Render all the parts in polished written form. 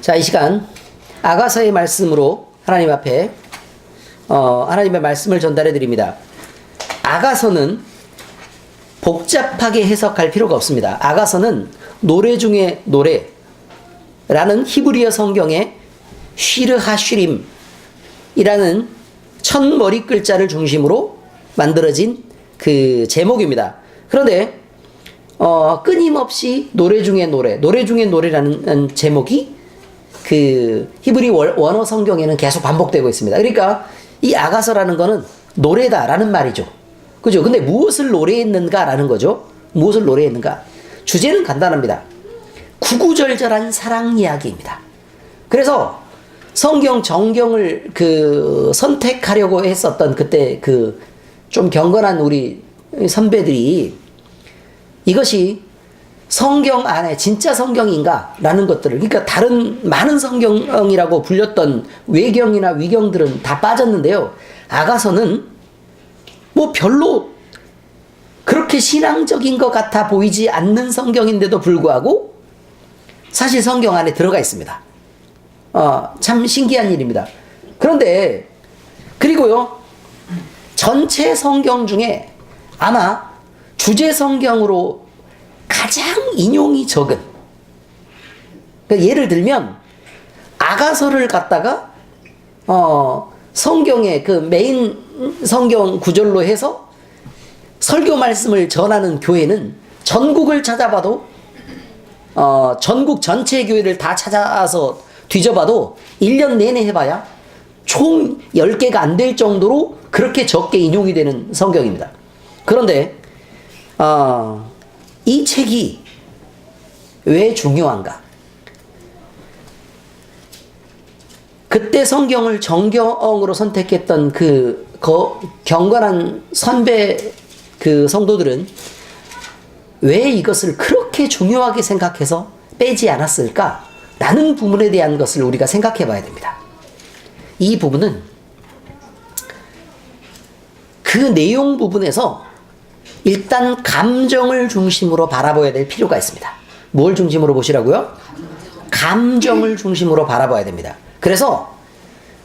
자, 이 시간 아가서의 말씀으로 하나님 앞에 하나님의 말씀을 전달해 드립니다. 아가서는 복잡하게 해석할 필요가 없습니다. 아가서는 노래 중에 노래라는 히브리어 성경의 쉬르 하쉬림이라는 첫 머리 글자를 중심으로 만들어진 그 제목입니다. 그런데 끊임없이 노래 중에 노래라는 제목이 그 히브리 원어 성경에는 계속 반복되고 있습니다. 그러니까 이 아가서라는 거는 노래다라는 말이죠. 그죠? 근데 무엇을 노래했는가라는 거죠. 무엇을 노래했는가? 주제는 간단합니다. 구구절절한 사랑 이야기입니다. 그래서 성경 정경을 선택하려고 했었던 그때 좀 경건한 우리 선배들이 이것이 성경 안에 진짜 성경인가? 라는 것들을, 그러니까 다른 많은 성경이라고 불렸던 외경이나 위경들은 다 빠졌는데요. 아가서는 뭐 별로 그렇게 신앙적인 것 같아 보이지 않는 성경인데도 불구하고 사실 성경 안에 들어가 있습니다. 참 신기한 일입니다. 그런데, 그리고요, 전체 성경 중에 아마 주제 성경으로 가장 인용이 적은, 그러니까 예를 들면 아가서를 갖다가 성경의 그 메인 성경 구절로 해서 설교 말씀을 전하는 교회는 전국을 찾아봐도 전국 전체 교회를 다 찾아서 뒤져봐도 1년 내내 해봐야 총 10개가 안 될 정도로 그렇게 적게 인용이 되는 성경입니다. 그런데 이 책이 왜 중요한가? 그때 성경을 정경으로 선택했던 경건한 선배 성도들은 왜 이것을 그렇게 중요하게 생각해서 빼지 않았을까? 라는 부분에 대한 것을 우리가 생각해 봐야 됩니다. 이 부분은 그 내용 부분에서 일단 감정을 중심으로 바라봐야 될 필요가 있습니다. 뭘 중심으로 보시라고요? 감정을 중심으로 바라봐야 됩니다. 그래서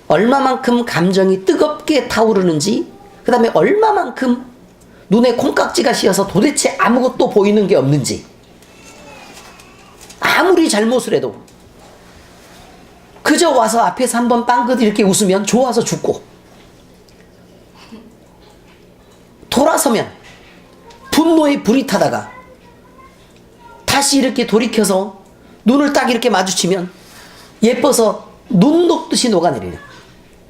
얼마만큼 감정이 뜨겁게 타오르는지, 그 다음에 얼마만큼 눈에 콩깍지가 씌어서 도대체 아무것도 보이는 게 없는지, 아무리 잘못을 해도 그저 와서 앞에서 한번 빵긋 이렇게 웃으면 좋아서 죽고, 돌아서면 분노에 불이 타다가 다시 이렇게 돌이켜서 눈을 딱 이렇게 마주치면 예뻐서 눈 녹듯이 녹아내리는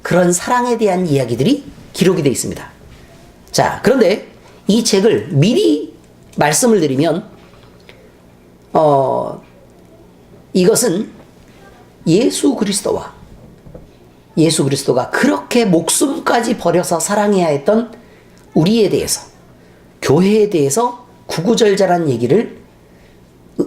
그런 사랑에 대한 이야기들이 기록이 되어 있습니다. 자, 그런데 이 책을 미리 말씀을 드리면 이것은 예수 그리스도가 그렇게 목숨까지 버려서 사랑해야 했던 우리에 대해서, 교회에 대해서 구구절절한 얘기를,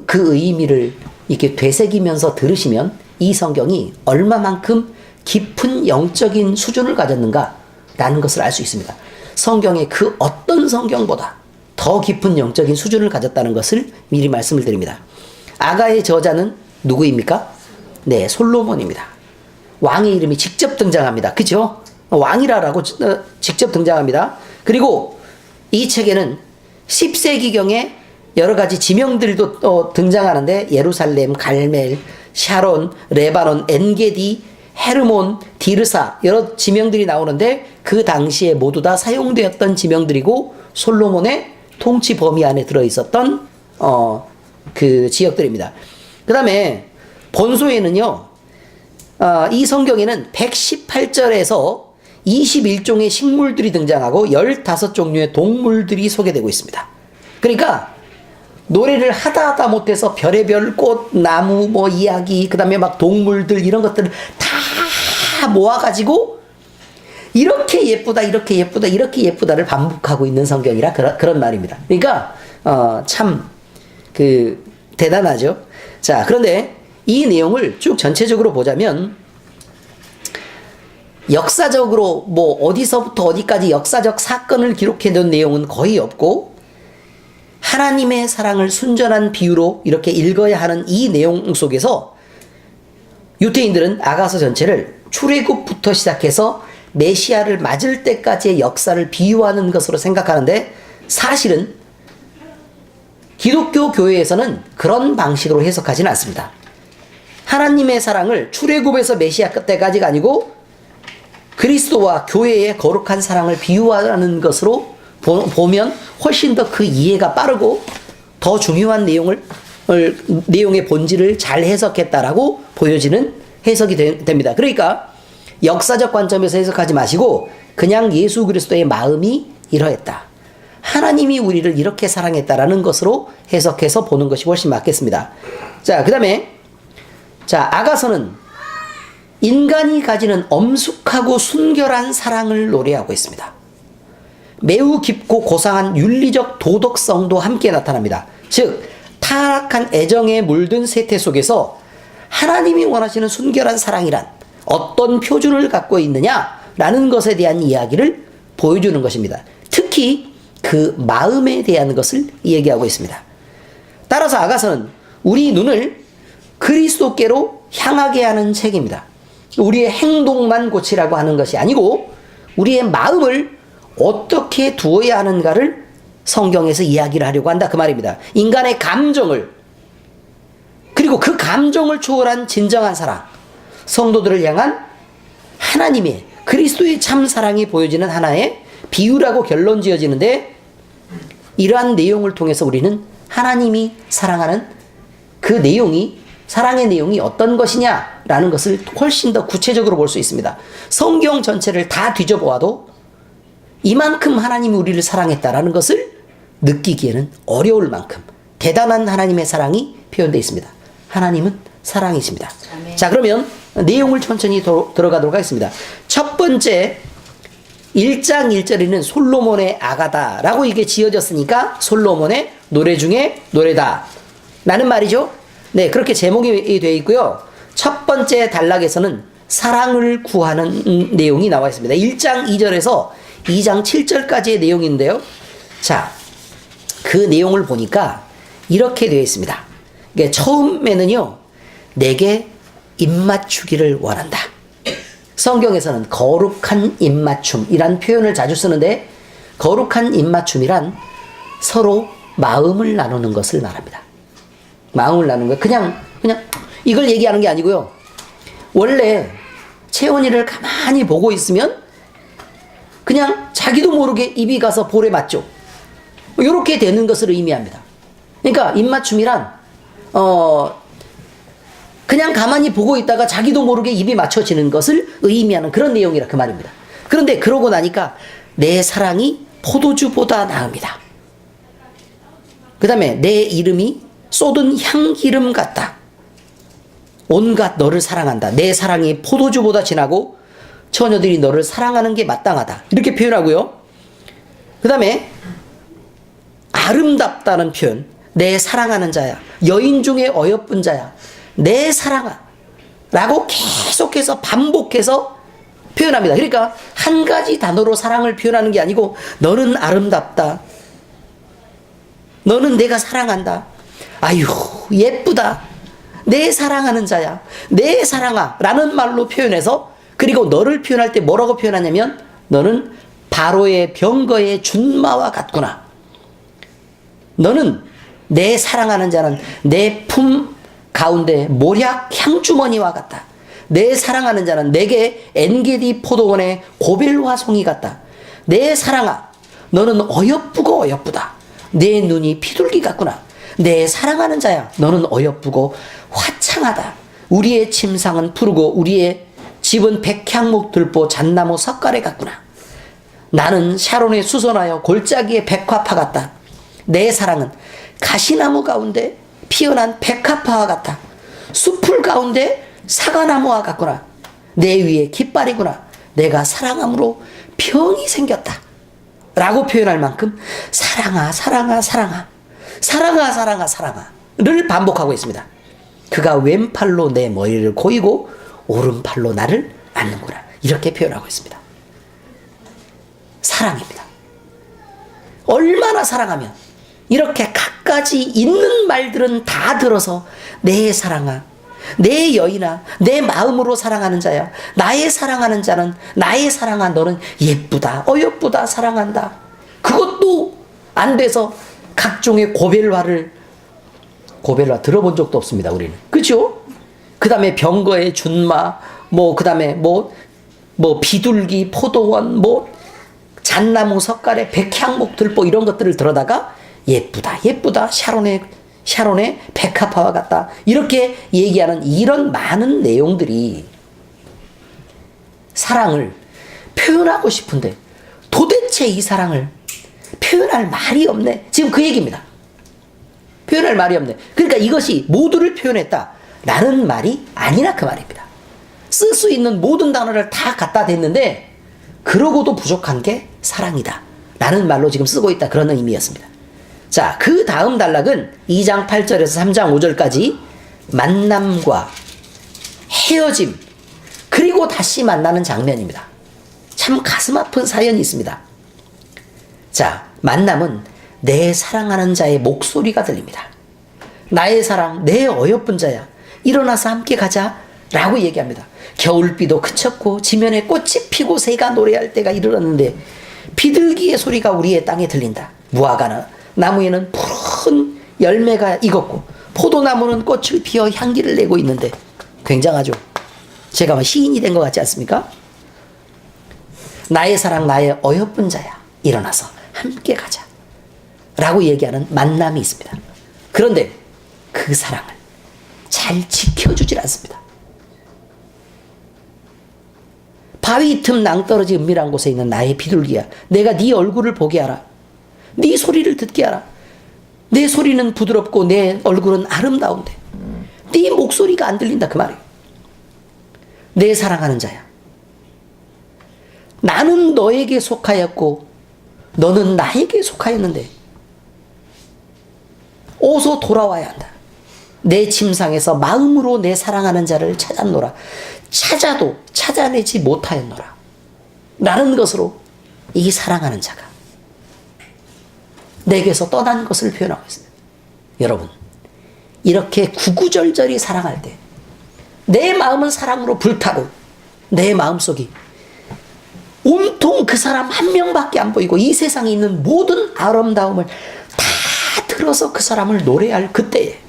그 의미를 이렇게 되새기면서 들으시면 이 성경이 얼마만큼 깊은 영적인 수준을 가졌는가라는 것을 알 수 있습니다. 성경의 그 어떤 성경보다 더 깊은 영적인 수준을 가졌다는 것을 미리 말씀을 드립니다. 아가의 저자는 누구입니까? 네, 솔로몬입니다. 왕의 이름이 직접 등장합니다. 그죠? 왕이라고 직접 등장합니다. 그리고 이 책에는 10세기경에 여러 가지 지명들도 등장하는데, 예루살렘, 갈멜, 샤론, 레바논, 엔게디, 헤르몬, 디르사, 여러 지명들이 나오는데 그 당시에 모두 다 사용되었던 지명들이고 솔로몬의 통치 범위 안에 들어있었던 그 지역들입니다. 그 다음에 본소에는요, 이 성경에는 118절에서 21종의 식물들이 등장하고 15종류의 동물들이 소개되고 있습니다. 그러니까 노래를 하다 못해서 별의별 꽃, 나무, 뭐 이야기, 그 다음에 막 동물들, 이런 것들을 다 모아가지고 이렇게 예쁘다, 이렇게 예쁘다, 이렇게 예쁘다를 반복하고 있는 성경이라 그런 말입니다. 그러니까 참 대단하죠. 자, 그런데 이 내용을 쭉 전체적으로 보자면 역사적으로 뭐 어디서부터 어디까지 역사적 사건을 기록해 놓은 내용은 거의 없고, 하나님의 사랑을 순전한 비유로 이렇게 읽어야 하는 이 내용 속에서 유태인들은 아가서 전체를 출애굽부터 시작해서 메시아를 맞을 때까지의 역사를 비유하는 것으로 생각하는데, 사실은 기독교 교회에서는 그런 방식으로 해석하지는 않습니다. 하나님의 사랑을 출애굽에서 메시아 때까지가 아니고 그리스도와 교회의 거룩한 사랑을 비유하는 것으로 보면 훨씬 더 그 이해가 빠르고 더 중요한 내용의 본질을 잘 해석했다라고 보여지는 해석이 됩니다. 그러니까 역사적 관점에서 해석하지 마시고 그냥 예수 그리스도의 마음이 이러했다, 하나님이 우리를 이렇게 사랑했다라는 것으로 해석해서 보는 것이 훨씬 맞겠습니다. 자, 그 다음에 아가서는 인간이 가지는 엄숙하고 순결한 사랑을 노래하고 있습니다. 매우 깊고 고상한 윤리적 도덕성도 함께 나타납니다. 즉 타락한 애정에 물든 세태 속에서 하나님이 원하시는 순결한 사랑이란 어떤 표준을 갖고 있느냐라는 것에 대한 이야기를 보여주는 것입니다. 특히 그 마음에 대한 것을 얘기하고 있습니다. 따라서 아가서는 우리 눈을 그리스도께로 향하게 하는 책입니다. 우리의 행동만 고치라고 하는 것이 아니고 우리의 마음을 어떻게 두어야 하는가를 성경에서 이야기를 하려고 한다, 그 말입니다. 인간의 감정을, 그리고 그 감정을 초월한 진정한 사랑, 성도들을 향한 하나님의 그리스도의 참 사랑이 보여지는 하나의 비유라고 결론 지어지는데, 이러한 내용을 통해서 우리는 하나님이 사랑하는 그 내용이, 사랑의 내용이 어떤 것이냐라는 것을 훨씬 더 구체적으로 볼 수 있습니다. 성경 전체를 다 뒤져보아도 이만큼 하나님이 우리를 사랑했다라는 것을 느끼기에는 어려울 만큼 대단한 하나님의 사랑이 표현되어 있습니다. 하나님은 사랑이십니다. 아멘. 자, 그러면 내용을 천천히 들어가도록 하겠습니다. 첫 번째 1장 1절에는 솔로몬의 아가다라고 이게 지어졌으니까 솔로몬의 노래 중에 노래다 라는 말이죠. 네, 그렇게 제목이 되어 있고요. 첫 번째 단락에서는 사랑을 구하는 내용이 나와 있습니다. 1장 2절에서 2장 7절까지의 내용인데요. 자, 그 내용을 보니까 이렇게 되어 있습니다. 그러니까 처음에는요, 내게 입맞추기를 원한다. 성경에서는 거룩한 입맞춤이란 표현을 자주 쓰는데, 거룩한 입맞춤이란 서로 마음을 나누는 것을 말합니다. 마음을 나누는 거, 그냥 이걸 얘기하는 게 아니고요. 원래 채원이를 가만히 보고 있으면 그냥 자기도 모르게 입이 가서 볼에 맞죠. 이렇게 되는 것을 의미합니다. 그러니까 입맞춤이란 그냥 가만히 보고 있다가 자기도 모르게 입이 맞춰지는 것을 의미하는 그런 내용이라 그 말입니다. 그런데 그러고 나니까 내 사랑이 포도주보다 나읍니다. 그 다음에 내 이름이 쏟은 향기름 같다. 온갖 너를 사랑한다. 내 사랑이 포도주보다 진하고 처녀들이 너를 사랑하는 게 마땅하다. 이렇게 표현하고요. 그 다음에 아름답다는 표현. 내 사랑하는 자야. 여인 중에 어여쁜 자야. 내 사랑아. 라고 계속해서 반복해서 표현합니다. 그러니까 한 가지 단어로 사랑을 표현하는 게 아니고 너는 아름답다. 너는 내가 사랑한다. 아유, 예쁘다. 내 사랑하는 자야. 내 사랑아. 라는 말로 표현해서, 그리고 너를 표현할 때 뭐라고 표현하냐면 너는 바로의 병거의 준마와 같구나. 너는 내 사랑하는 자는 내 품 가운데 모략 향주머니와 같다. 내 사랑하는 자는 내게 엔게디 포도원의 고벨 화송이 같다. 내 사랑아, 너는 어여쁘고 어여쁘다. 내 눈이 피둘기 같구나. 내 사랑하는 자야, 너는 어여쁘고 화창하다. 우리의 침상은 푸르고 우리의 집은 백향목 들보 잣나무 석가래 같구나. 나는 샤론에 수선하여 골짜기의 백화파 같다. 내 사랑은 가시나무 가운데 피어난 백화파와 같다. 숲풀 가운데 사과나무와 같구나. 내 위에 깃발이구나. 내가 사랑함으로 병이 생겼다. 라고 표현할 만큼 사랑아 사랑아 사랑아 사랑아 사랑아 사랑아를 반복하고 있습니다. 그가 왼팔로 내 머리를 고이고 오른팔로 나를 안는구나. 이렇게 표현하고 있습니다. 사랑입니다. 얼마나 사랑하면 이렇게 갖가지 있는 말들은 다 들어서 내 사랑아, 내 여인아, 내 마음으로 사랑하는 자야. 나의 사랑하는 자는, 나의 사랑한 너는 예쁘다, 어여쁘다, 사랑한다. 그것도 안 돼서 각종의 고벨화 들어본 적도 없습니다, 우리는. 그죠? 그 다음에 병거의 준마, 그 다음에 비둘기, 포도원, 잣나무, 석가래, 백향목, 들보 이런 것들을 들어다가 예쁘다, 예쁘다, 샤론의 백합화와 같다. 이렇게 얘기하는 이런 많은 내용들이 사랑을 표현하고 싶은데 도대체 이 사랑을 표현할 말이 없네. 지금 그 얘기입니다. 표현할 말이 없네. 그러니까 이것이 모두를 표현했다 라는 말이 아니라 그 말입니다. 쓸 수 있는 모든 단어를 다 갖다 댔는데 그러고도 부족한 게 사랑이다 라는 말로 지금 쓰고 있다, 그런 의미였습니다. 자, 그 다음 단락은 2장 8절에서 3장 5절까지 만남과 헤어짐, 그리고 다시 만나는 장면입니다. 참 가슴 아픈 사연이 있습니다. 자, 만남은 내 사랑하는 자의 목소리가 들립니다. 나의 사랑, 내 어여쁜 자야, 일어나서 함께 가자 라고 얘기합니다. 겨울비도 그쳤고 지면에 꽃이 피고 새가 노래할 때가 이르렀는데 비둘기의 소리가 우리의 땅에 들린다. 무화과나 나무에는 푸른 열매가 익었고 포도나무는 꽃을 피워 향기를 내고 있는데, 굉장하죠. 제가 시인이 된 것 같지 않습니까? 나의 사랑, 나의 어여쁜 자야, 일어나서 함께 가자 라고 얘기하는 만남이 있습니다. 그런데 그 사랑을 잘 지켜주질 않습니다. 바위 틈 낭떠러지 은밀한 곳에 있는 나의 비둘기야, 내가 네 얼굴을 보게 하라. 네 소리를 듣게 하라. 내 소리는 부드럽고 내 얼굴은 아름다운데 네 목소리가 안 들린다, 그 말이에요. 내 사랑하는 자야, 나는 너에게 속하였고 너는 나에게 속하였는데 어서 돌아와야 한다. 내 침상에서 마음으로 내 사랑하는 자를 찾았노라. 찾아도 찾아내지 못하였노라 라는 것으로 이 사랑하는 자가 내게서 떠난 것을 표현하고 있습니다. 여러분, 이렇게 구구절절히 사랑할 때 내 마음은 사랑으로 불타고 내 마음속이 온통 그 사람 한 명밖에 안 보이고 이 세상에 있는 모든 아름다움을 다 들어서 그 사람을 노래할 그때에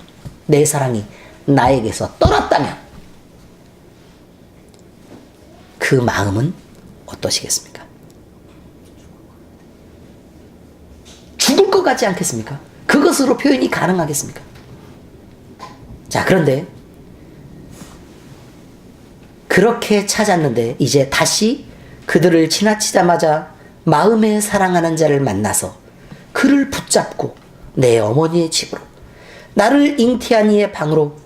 내 사랑이 나에게서 떠났다면 그 마음은 어떠시겠습니까? 죽을 것 같지 않겠습니까? 그것으로 표현이 가능하겠습니까? 자, 그런데 그렇게 찾았는데 이제 다시 그들을 지나치자마자 마음에 사랑하는 자를 만나서 그를 붙잡고 내 어머니의 집으로, 나를 잉태한 이의 방으로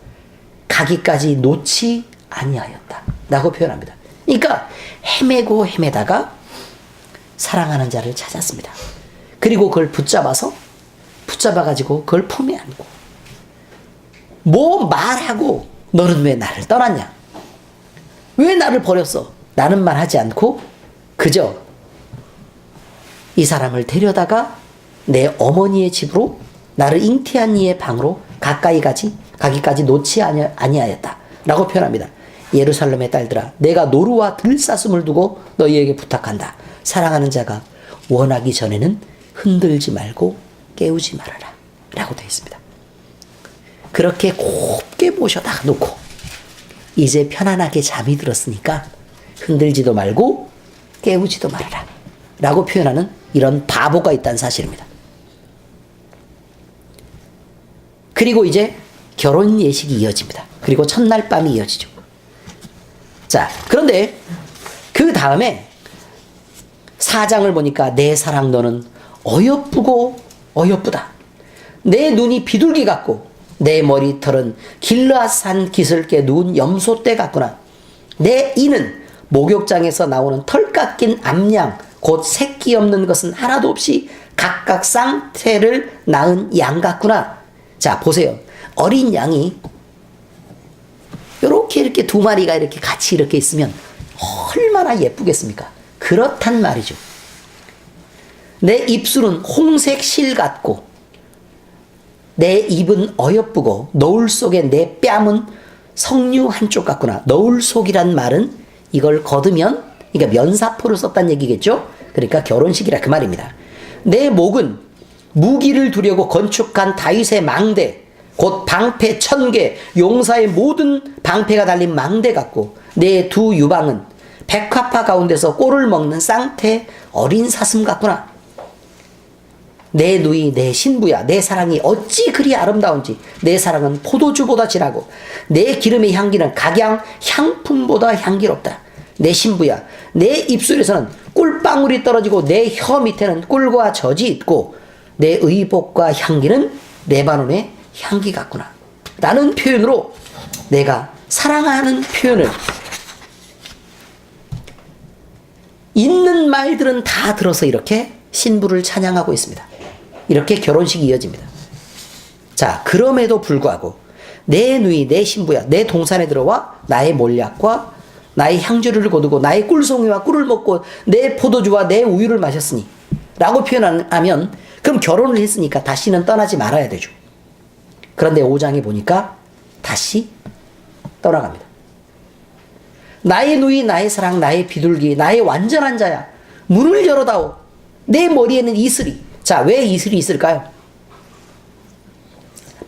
가기까지 놓지 아니하였다 라고 표현합니다. 그러니까 헤매고 헤매다가 사랑하는 자를 찾았습니다. 그리고 그걸 붙잡아가지고 그걸 품에 안고 말하고 너는 왜 나를 떠났냐, 왜 나를 버렸어, 라는 말 하지 않고 그저 이 사람을 데려다가 내 어머니의 집으로, 나를 잉태한 이의 방으로 가기까지 놓지 아니하였다 라고 표현합니다. 예루살렘의 딸들아, 내가 노루와 들사슴을 두고 너희에게 부탁한다. 사랑하는 자가 원하기 전에는 흔들지 말고 깨우지 말아라 라고 되어 있습니다. 그렇게 곱게 모셔다 놓고 이제 편안하게 잠이 들었으니까 흔들지도 말고 깨우지도 말아라 라고 표현하는 이런 바보가 있다는 사실입니다. 그리고 이제 결혼 예식이 이어집니다. 그리고 첫날 밤이 이어지죠. 자, 그런데 그 다음에 4장을 보니까 내 사랑 너는 어여쁘고 어여쁘다. 내 눈이 비둘기 같고 내 머리털은 길르앗산 기슭에 누운 염소떼 같구나. 내 이는 목욕장에서 나오는 털 깎인 암양, 곧 새끼 없는 것은 하나도 없이 각각 쌍태를 낳은 양 같구나. 자, 보세요. 어린 양이 이렇게 두 마리가 이렇게 같이 이렇게 있으면 얼마나 예쁘겠습니까? 그렇단 말이죠. 내 입술은 홍색 실 같고 내 입은 어여쁘고 노을 속에 내 뺨은 석류 한쪽 같구나. 너울 속이란 말은 이걸 거두면, 그러니까 면사포를 썼다는 얘기겠죠. 그러니까 결혼식이라 그 말입니다. 내 목은 무기를 두려고 건축한 다윗의 망대, 곧 방패 1000개, 용사의 모든 방패가 달린 망대 같고, 내 두 유방은 백합화 가운데서 꼴을 먹는 쌍태 어린 사슴 같구나. 내 누이 내 신부야, 내 사랑이 어찌 그리 아름다운지. 내 사랑은 포도주보다 진하고 내 기름의 향기는 각양 향품보다 향기롭다. 내 신부야, 내 입술에서는 꿀방울이 떨어지고 내 혀 밑에는 꿀과 젖이 있고 내 의복과 향기는 레바논의 향기 같구나. 라는 표현으로 내가 사랑하는 표현을, 있는 말들은 다 들어서 이렇게 신부를 찬양하고 있습니다. 이렇게 결혼식이 이어집니다. 자, 그럼에도 불구하고 내 누이 내 신부야, 내 동산에 들어와 나의 몰약과 나의 향주를 거두고 나의 꿀송이와 꿀을 먹고 내 포도주와 내 우유를 마셨으니 라고 표현하면, 그럼 결혼을 했으니까 다시는 떠나지 말아야 되죠. 그런데 5장에 보니까 다시 떠나갑니다. 나의 누이 나의 사랑 나의 비둘기 나의 완전한 자야, 문을 열어다오. 내 머리에는 이슬이. 자, 왜 이슬이 있을까요?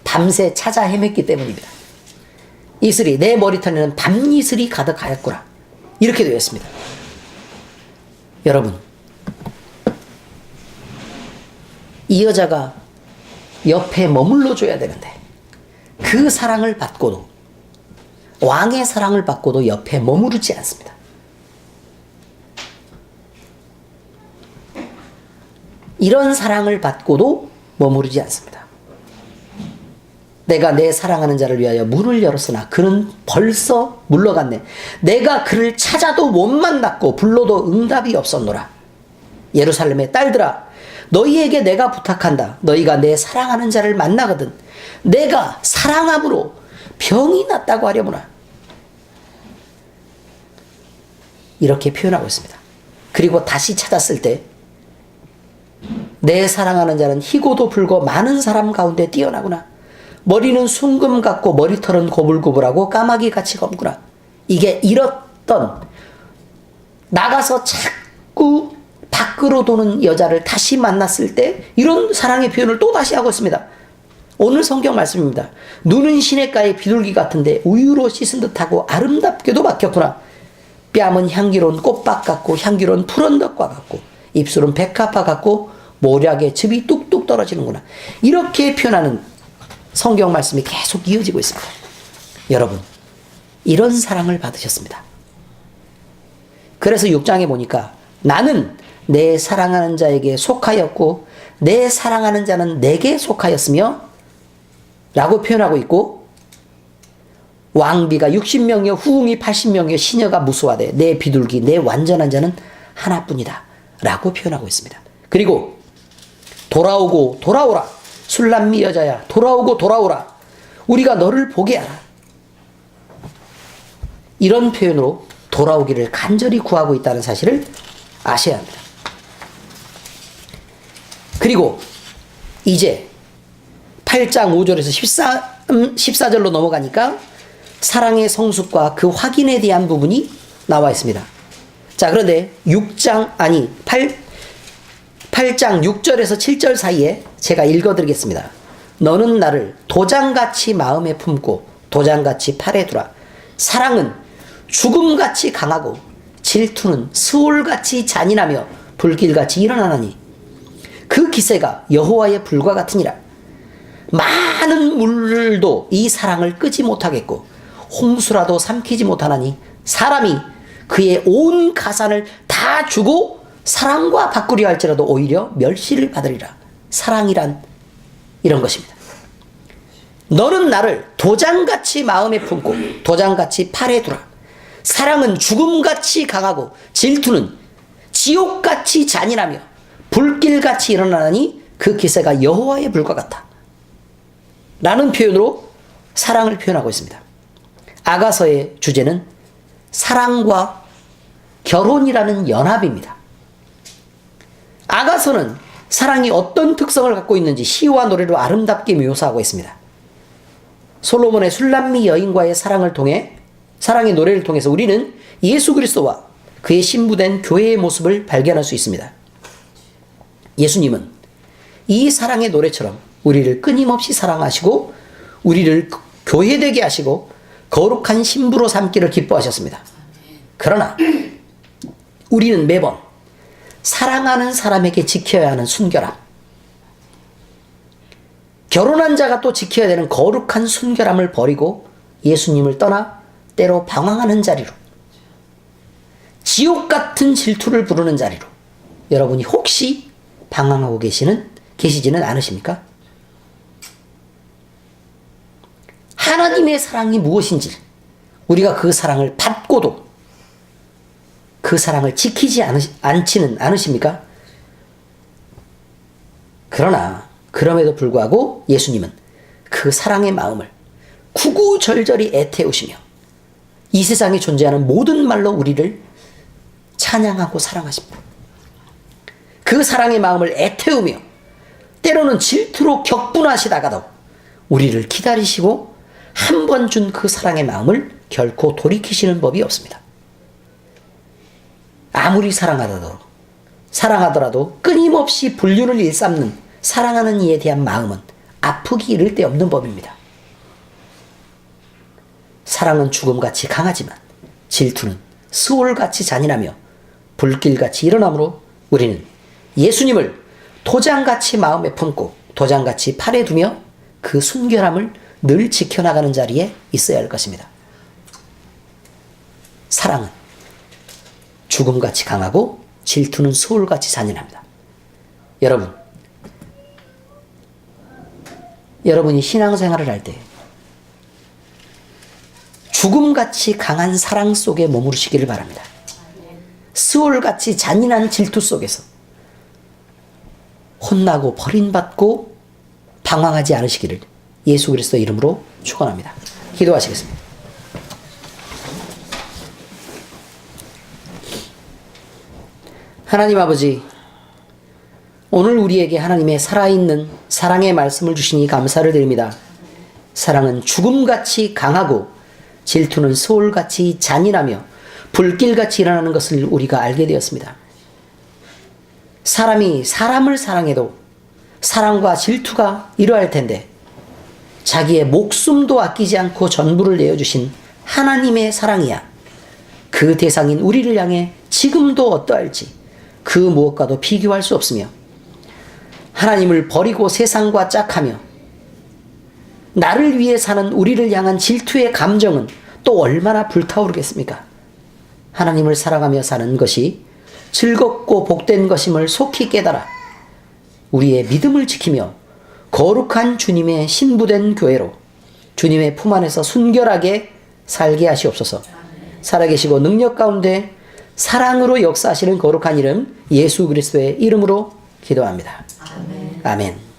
밤새 찾아 헤맸기 때문입니다. 이슬이, 내 머리털에는 밤이슬이 가득하였구나. 이렇게 되어 있습니다. 여러분, 이 여자가 옆에 머물러 줘야 되는데, 그 사랑을 받고도, 왕의 사랑을 받고도 옆에 머무르지 않습니다. 이런 사랑을 받고도 머무르지 않습니다. 내가 내 사랑하는 자를 위하여 문을 열었으나 그는 벌써 물러갔네. 내가 그를 찾아도 못 만났고 불러도 응답이 없었노라. 예루살렘의 딸들아, 너희에게 내가 부탁한다. 너희가 내 사랑하는 자를 만나거든 내가 사랑함으로 병이 났다고 하려무나. 이렇게 표현하고 있습니다. 그리고 다시 찾았을 때, 내 사랑하는 자는 희고도 불고 많은 사람 가운데 뛰어나구나. 머리는 순금 같고 머리털은 고불고불하고 까마귀 같이 검구나. 이게 잃었던, 나가서 자꾸 밖으로 도는 여자를 다시 만났을 때 이런 사랑의 표현을 또 다시 하고 있습니다. 오늘 성경 말씀입니다. 눈은 시냇가의 비둘기 같은데 우유로 씻은 듯하고 아름답게도 박혔구나. 뺨은 향기로운 꽃밭 같고 향기로운 푸른덕과 같고 입술은 백합화 같고 모략의 즙이 뚝뚝 떨어지는구나. 이렇게 표현하는 성경 말씀이 계속 이어지고 있습니다. 여러분, 이런 사랑을 받으셨습니다. 그래서 6장에 보니까 나는 내 사랑하는 자에게 속하였고 내 사랑하는 자는 내게 속하였으며 라고 표현하고 있고, 왕비가 60명이요 후궁이 80명이요 시녀가 무수하되 내 비둘기 내 완전한 자는 하나뿐이다 라고 표현하고 있습니다. 그리고 돌아오고 돌아오라. 술람미 여자야, 돌아오고 돌아오라. 우리가 너를 보게 하라. 이런 표현으로 돌아오기를 간절히 구하고 있다는 사실을 아셔야 합니다. 그리고 이제 8장 5절에서 14절로 넘어가니까 사랑의 성숙과 그 확인에 대한 부분이 나와 있습니다. 자, 그런데 8장 6절에서 7절 사이에 제가 읽어드리겠습니다. 너는 나를 도장같이 마음에 품고 도장같이 팔에 두라. 사랑은 죽음같이 강하고 질투는 스올같이 잔인하며 불길같이 일어나나니 그 기세가 여호와의 불과 같으니라. 많은 물도 이 사랑을 끄지 못하겠고 홍수라도 삼키지 못하나니 사람이 그의 온 가산을 다 주고 사랑과 바꾸려 할지라도 오히려 멸시를 받으리라. 사랑이란 이런 것입니다. 너는 나를 도장같이 마음에 품고 도장같이 팔에 두라. 사랑은 죽음같이 강하고 질투는 지옥같이 잔인하며 불길같이 일어나니 그 기세가 여호와의 불과 같아 라는 표현으로 사랑을 표현하고 있습니다. 아가서의 주제는 사랑과 결혼이라는 연합입니다. 아가서는 사랑이 어떤 특성을 갖고 있는지 시와 노래로 아름답게 묘사하고 있습니다. 솔로몬의 술람미 여인과의 사랑의 노래를 통해서 우리는 예수 그리스도와 그의 신부된 교회의 모습을 발견할 수 있습니다. 예수님은 이 사랑의 노래처럼 우리를 끊임없이 사랑하시고 우리를 교회되게 하시고 거룩한 신부로 삼기를 기뻐하셨습니다. 그러나 우리는 매번 사랑하는 사람에게 지켜야 하는 순결함, 결혼한 자가 또 지켜야 되는 거룩한 순결함을 버리고 예수님을 떠나 때로 방황하는 자리로, 지옥 같은 질투를 부르는 자리로 여러분이 혹시 방황하고 계시지는 않으십니까? 하나님의 사랑이 무엇인지 우리가 그 사랑을 받고도 그 사랑을 지키지 않지는 않으십니까? 그러나 그럼에도 불구하고 예수님은 그 사랑의 마음을 구구절절히 애태우시며 이 세상에 존재하는 모든 말로 우리를 찬양하고 사랑하십니다. 그 사랑의 마음을 애태우며 때로는 질투로 격분하시다가도 우리를 기다리시고 한 번 준 그 사랑의 마음을 결코 돌이키시는 법이 없습니다. 아무리 사랑하더라도 끊임없이 불륜을 일삼는 사랑하는 이에 대한 마음은 아프기 이를 데 없는 법입니다. 사랑은 죽음같이 강하지만 질투는 수월같이 잔인하며 불길같이 일어나므로 우리는 예수님을 도장같이 마음에 품고 도장같이 팔에 두며 그 순결함을 늘 지켜나가는 자리에 있어야 할 것입니다. 사랑은 죽음같이 강하고 질투는 수월같이 잔인합니다. 여러분이 신앙생활을 할 때 죽음같이 강한 사랑 속에 머무르시기를 바랍니다. 스올같이 잔인한 질투 속에서 혼나고 버림받고 방황하지 않으시기를 예수 그리스도 이름으로 축원합니다. 기도하시겠습니다. 하나님 아버지, 오늘 우리에게 하나님의 살아있는 사랑의 말씀을 주시니 감사를 드립니다. 사랑은 죽음같이 강하고 질투는 소울같이 잔인하며 불길같이 일어나는 것을 우리가 알게 되었습니다. 사람이 사람을 사랑해도 사랑과 질투가 이러할 텐데 자기의 목숨도 아끼지 않고 전부를 내어주신 하나님의 사랑이야 그 대상인 우리를 향해 지금도 어떠할지 그 무엇과도 비교할 수 없으며 하나님을 버리고 세상과 짝하며 나를 위해 사는 우리를 향한 질투의 감정은 또 얼마나 불타오르겠습니까? 하나님을 사랑하며 사는 것이 즐겁고 복된 것임을 속히 깨달아 우리의 믿음을 지키며 거룩한 주님의 신부된 교회로 주님의 품 안에서 순결하게 살게 하시옵소서. 살아계시고 능력 가운데 사랑으로 역사하시는 거룩한 이름 예수 그리스도의 이름으로 기도합니다. 아멘. 아멘.